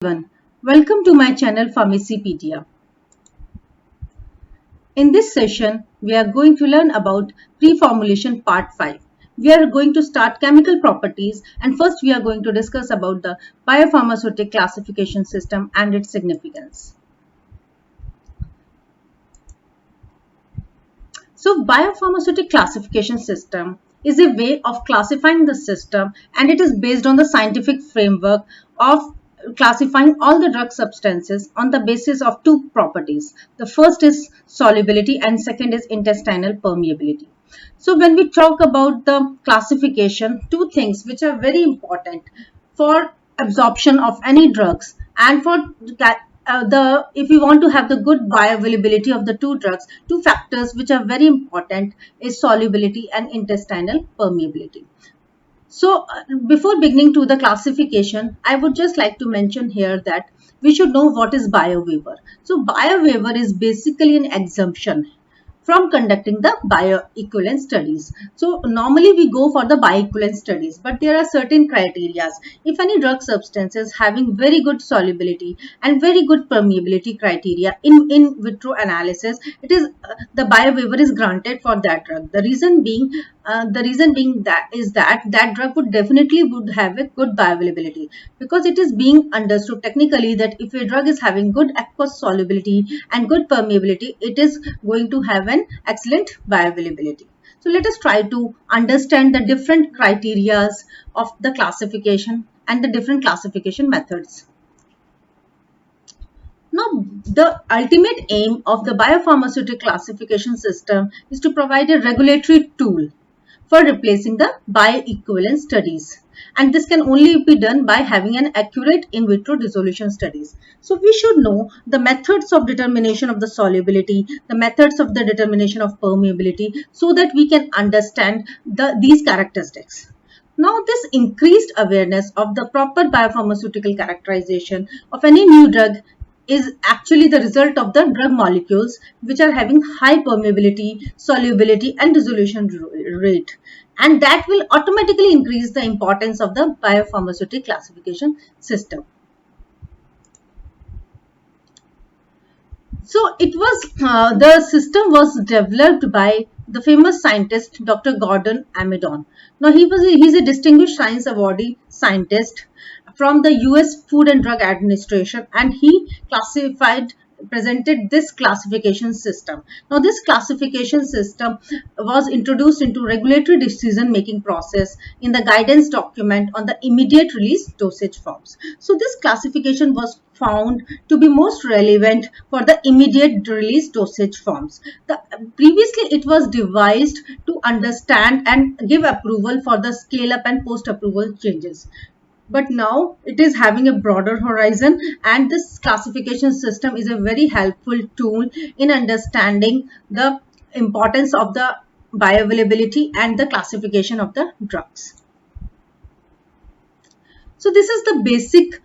Everyone. Welcome to my channel Pharmacypedia. In this session, we are going to learn about pre-formulation part 5. We are going to start chemical properties, and first we are going to discuss about the biopharmaceutical classification system and its significance. So biopharmaceutical classification system is a way of classifying the system, and it is based on the scientific framework of classifying all the drug substances on the basis of two properties. The first is solubility and second is intestinal permeability. So when we talk about the classification, two things which are very important for absorption of any drugs and for the if you want to have the good bioavailability of the two drugs, two factors which are very important is solubility and intestinal permeability. So before beginning to the classification, I would just like to mention here that we should know what is biowaiver. So biowaiver is basically an exemption from conducting the bioequivalence studies. So normally we go for the bioequivalence studies, but there are certain criteria. If any drug substance is having very good solubility and very good permeability criteria in vitro analysis, it is the biowaiver is granted for that drug. The reason being that drug would have a good bioavailability, because it is being understood technically that if a drug is having good aqueous solubility and good permeability, it is going to have an excellent bioavailability. So let us try to understand the different criterias of the classification and the different classification methods. Now, the ultimate aim of the biopharmaceutical classification system is to provide a regulatory tool for replacing the bioequivalence studies. And this can only be done by having an accurate in vitro dissolution studies. So we should know the methods of determination of the solubility, the methods of the determination of permeability, so that we can understand these characteristics. Now, this increased awareness of the proper biopharmaceutical characterization of any new drug is actually the result of the drug molecules which are having high permeability, solubility and dissolution rate, and that will automatically increase the importance of the biopharmaceutical classification system. So the system was developed by the famous scientist Dr. Gordon Amidon. Now he's a distinguished science awardee scientist from the US Food and Drug Administration, and he presented this classification system. Now this classification system was introduced into regulatory decision making process in the guidance document on the immediate release dosage forms. So this classification was found to be most relevant for the immediate release dosage forms. Previously it was devised to understand and give approval for the scale up and post approval changes, but now it is having a broader horizon, and this classification system is a very helpful tool in understanding the importance of the bioavailability and the classification of the drugs. So this is the basic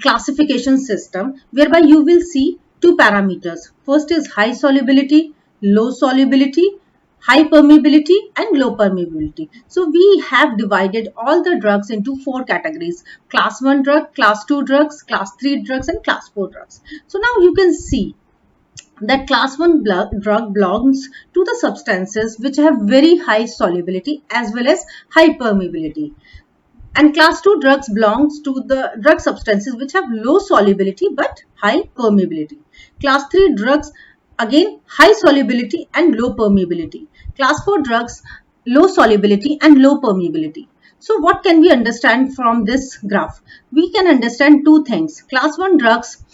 classification system, whereby you will see two parameters. First is high solubility, low solubility, high permeability and low permeability. So we have divided all the drugs into four categories: class 1 drug, class 2 drugs, class 3 drugs and class 4 drugs. So now you can see that class 1 drug belongs to the substances which have very high solubility as well as high permeability, and class 2 drugs belongs to the drug substances which have low solubility but high permeability. Class 3 drugs, again, high solubility and low permeability. Class 4 drugs, low solubility and low permeability. So what can we understand from this graph? We can understand two things. Class 1 drugs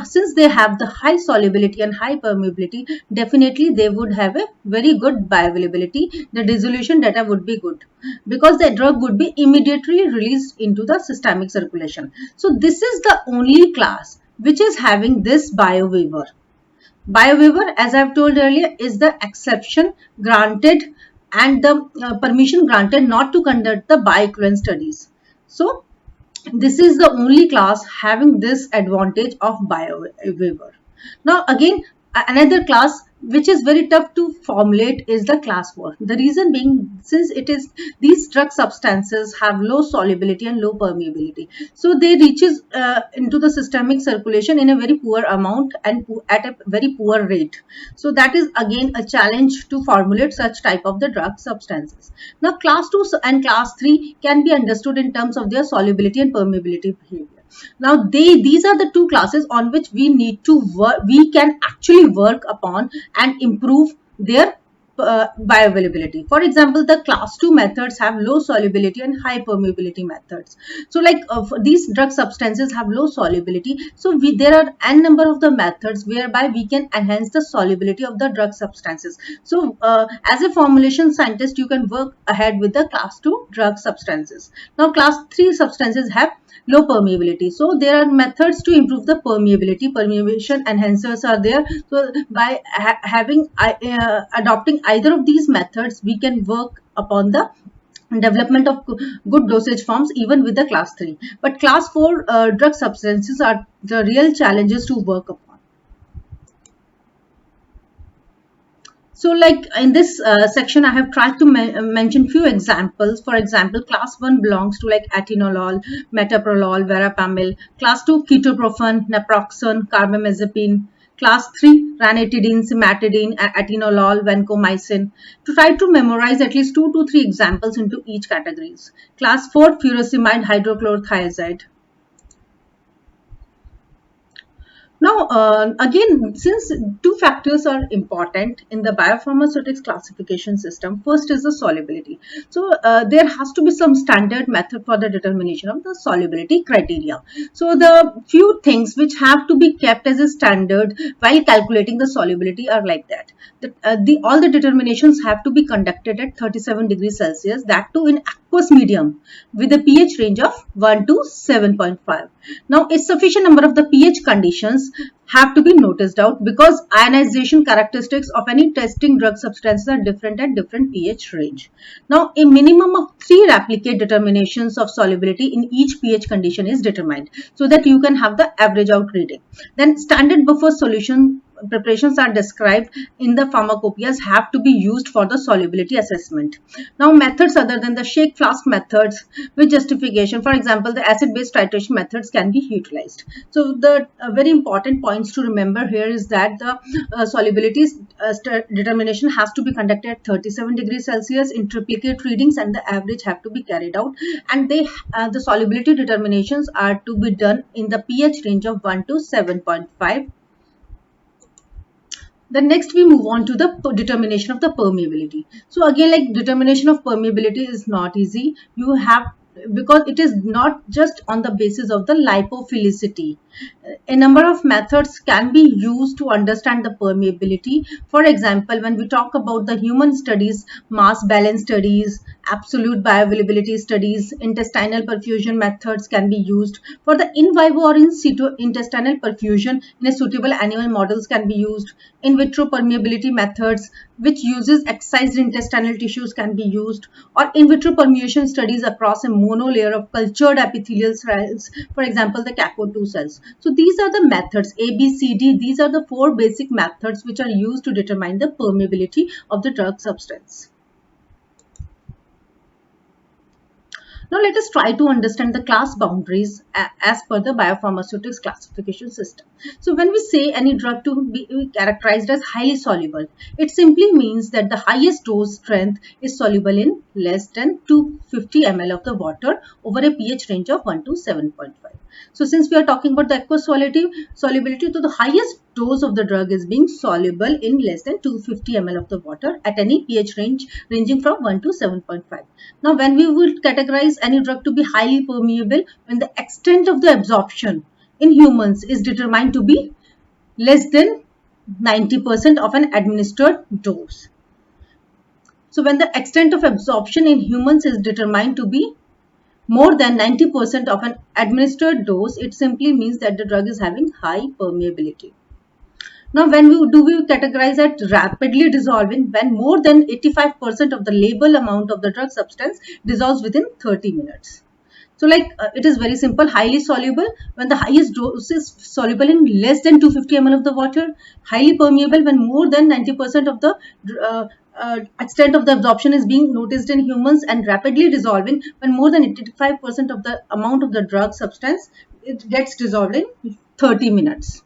since they have the high solubility and high permeability, definitely they would have a very good bioavailability. The dissolution data would be good because the drug would be immediately released into the systemic circulation. So this is the only class which is having this biowaiver. Biowaiver, as I have told earlier, is the exception granted and the permission granted not to conduct the bioequivalence studies. So this is the only class having this advantage of biowaiver. Now again, Another class which is very tough to formulate is the class 4. The reason being, since it is these drug substances have low solubility and low permeability, so they reaches into the systemic circulation in a very poor amount and at a very poor rate. So that is again a challenge to formulate such type of the drug substances. Now class 2 and class 3 can be understood in terms of their solubility and permeability behavior. Now these are the two classes on which we need to work, we can actually work upon and improve their bioavailability. For example, the class 2 methods have low solubility and high permeability methods. So like these drug substances have low solubility, so there are n number of the methods whereby we can enhance the solubility of the drug substances. So as a formulation scientist, you can work ahead with the class 2 drug substances. Now class 3 substances have low permeability, so there are methods to improve the permeability. Permeability enhancers are there, so by adopting either of these methods, we can work upon the development of good dosage forms even with the class 3. But class 4 drug substances are the real challenges to work upon. So like in this section, I have tried to mention few examples. For example, class 1 belongs to like atenolol, metoprolol, verapamil. Class 2, ketoprofen, naproxen, carbamazepine. Class 3, ranitidine, cimetidine, atenolol, vancomycin. To try to memorize at least 2 to 3 examples into each categories. Class 4, furosemide, hydrochlorothiazide. Now, again, since two factors are important in the biopharmaceutics classification system, first is the solubility. So, there has to be some standard method for the determination of the solubility criteria. So, the few things which have to be kept as a standard while calculating the solubility are like that. All the determinations have to be conducted at 37 degrees Celsius, that too in aqueous medium with a pH range of 1 to 7.5. Now, a sufficient number of the pH conditions have to be noticed out because ionization characteristics of any testing drug substances are different at different pH range. Now, a minimum of 3 replicate determinations of solubility in each pH condition is determined so that you can have the average out reading. Then standard buffer solution preparations are described in the pharmacopoeias have to be used for the solubility assessment. Now, methods other than the shake flask methods with justification, for example, the acid-base titration methods can be utilized. So, the very important points to remember here is that the solubility determination has to be conducted at 37 degrees Celsius in triplicate readings, and the average have to be carried out, and the solubility determinations are to be done in the pH range of 1 to 7.5. Then next we move on to the determination of the permeability. So again, like determination of permeability is not easy. You have, because it is not just on the basis of the lipophilicity. A number of methods can be used to understand the permeability. For example, when we talk about the human studies, mass balance studies, absolute bioavailability studies, intestinal perfusion methods can be used. For the in vivo or in situ intestinal perfusion in a suitable animal models can be used. In vitro permeability methods which uses excised intestinal tissues can be used, or in vitro permeation studies across a monolayer of cultured epithelial cells, for example, the CACO2 cells. So these are the methods A, B, C, D. These are the 4 basic methods which are used to determine the permeability of the drug substance. Now let us try to understand the class boundaries as per the biopharmaceutics classification system. So when we say any drug to be characterized as highly soluble, it simply means that the highest dose strength is soluble in less than 250 ml of the water over a pH range of 1 to 7.5. So since we are talking about the aqueous solubility, to the highest dose of the drug is being soluble in less than 250 ml of the water at any pH range ranging from 1 to 7.5. Now, when we would categorize any drug to be highly permeable, when the extent of the absorption in humans is determined to be less than 90% of an administered dose. So, when the extent of absorption in humans is determined to be more than 90% of an administered dose, it simply means that the drug is having high permeability. Now, when we categorize it rapidly dissolving, when more than 85% of the label amount of the drug substance dissolves within 30 minutes. So like it is very simple, highly soluble when the highest dose is soluble in less than 250 ml of the water, highly permeable when more than 90% of the extent of the absorption is being noticed in humans, and rapidly dissolving when more than 85% of the amount of the drug substance it gets dissolved in 30 minutes.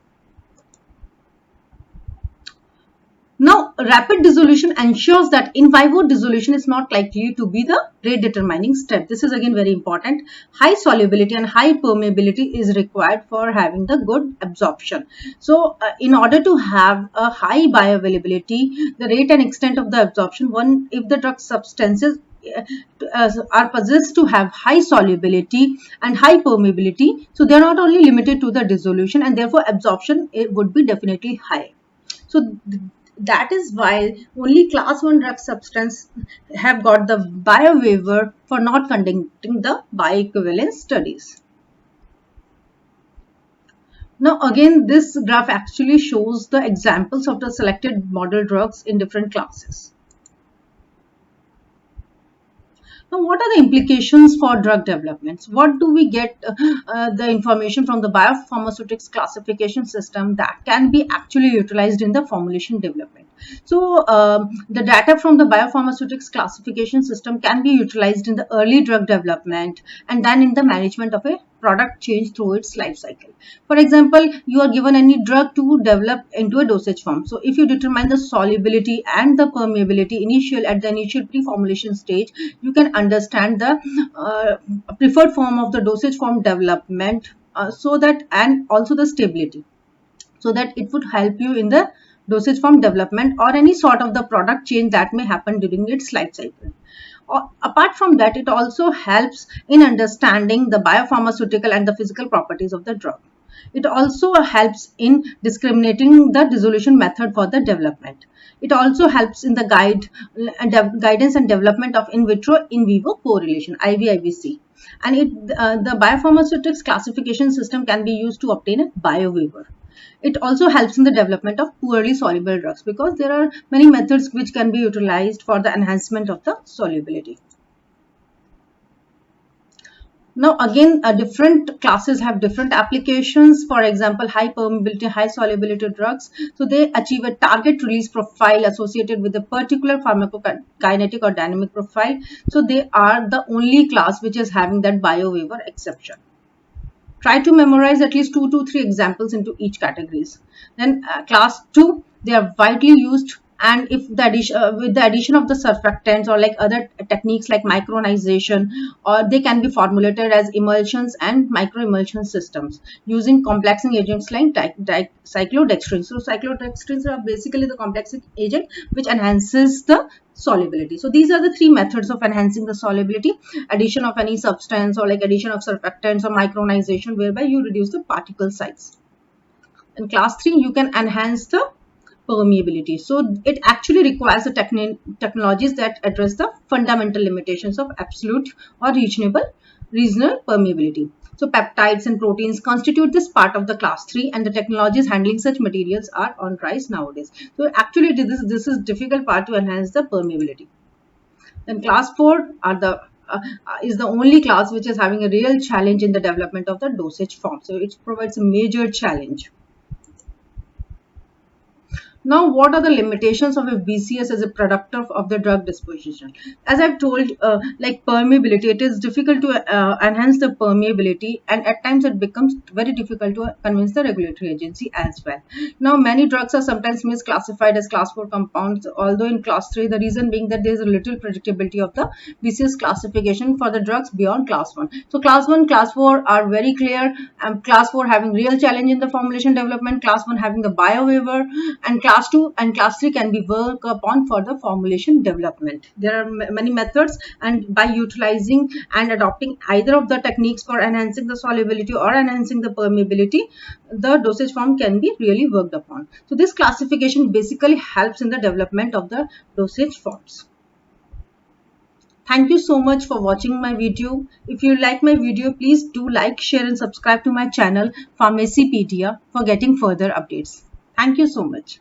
Now, rapid dissolution ensures that in vivo dissolution is not likely to be the rate determining step. This is again very important. High solubility and high permeability is required for having the good absorption. So, in order to have a high bioavailability, the rate and extent of the absorption, one, if the drug substances are possessed to have high solubility and high permeability, so they are not only limited to the dissolution, and therefore absorption it would be definitely high. So that is why only class 1 drug substance have got the bio waiver for not conducting the bioequivalence studies. Now again, this graph actually shows the examples of the selected model drugs in different classes. Now, what are the implications for drug developments? What do we get the information from the biopharmaceutics classification system that can be actually utilized in the formulation development? So, the data from the biopharmaceutics classification system can be utilized in the early drug development and then in the management of a product change through its life cycle. For example, you are given any drug to develop into a dosage form. So if you determine the solubility and the permeability at the initial pre-formulation stage, you can understand the preferred form of the dosage form development, so that, and also the stability, so that it would help you in the dosage form development or any sort of the product change that may happen during its life cycle. Apart from that, it also helps in understanding the biopharmaceutical and the physical properties of the drug. It also helps in discriminating the dissolution method for the development. It also helps in the guidance and development of in vitro in vivo correlation, IVIVC. And the biopharmaceutics classification system can be used to obtain a bio waiver. It also helps in the development of poorly soluble drugs, because there are many methods which can be utilized for the enhancement of the solubility. Now again, different classes have different applications. For example, high permeability, high solubility drugs. So they achieve a target release profile associated with a particular pharmacokinetic or dynamic profile. So they are the only class which is having that bio waiver exception. Try to memorize at least 2 to 3 examples into each categories. Then class 2, they are widely used, and if the with the addition of the surfactants or like other techniques like micronization, or they can be formulated as emulsions and microemulsion systems using complexing agents like cyclodextrins. So cyclodextrins are basically the complexing agent which enhances the solubility. So these are the 3 methods of enhancing the solubility: addition of any substance, or like addition of surfactants, or micronization, whereby you reduce the particle size. In class 3, you can enhance the permeability. So it actually requires the technologies that address the fundamental limitations of absolute or regional permeability. So peptides and proteins constitute this part of the class 3, and the technologies handling such materials are on rise nowadays. So actually this is difficult part to enhance the permeability. Then class 4 is the only class which is having a real challenge in the development of the dosage form. So it provides a major challenge. Now, what are the limitations of a BCS as a product of the drug disposition? As I've told, like permeability, it is difficult to enhance the permeability, and at times it becomes very difficult to convince the regulatory agency as well. Now, many drugs are sometimes misclassified as class 4 compounds, although in class 3, the reason being that there is a little predictability of the BCS classification for the drugs beyond class 1. So, class 1, class 4 are very clear, and class 4 having real challenge in the formulation development, class 1 having the bio waiver, and class 2 and class 3 can be worked upon for the formulation development. There are many methods, and by utilizing and adopting either of the techniques for enhancing the solubility or enhancing the permeability, the dosage form can be really worked upon. So this classification basically helps in the development of the dosage forms. Thank you so much for watching my video. If you like my video, please do like, share and subscribe to my channel Pharmacypedia for getting further updates. Thank you so much.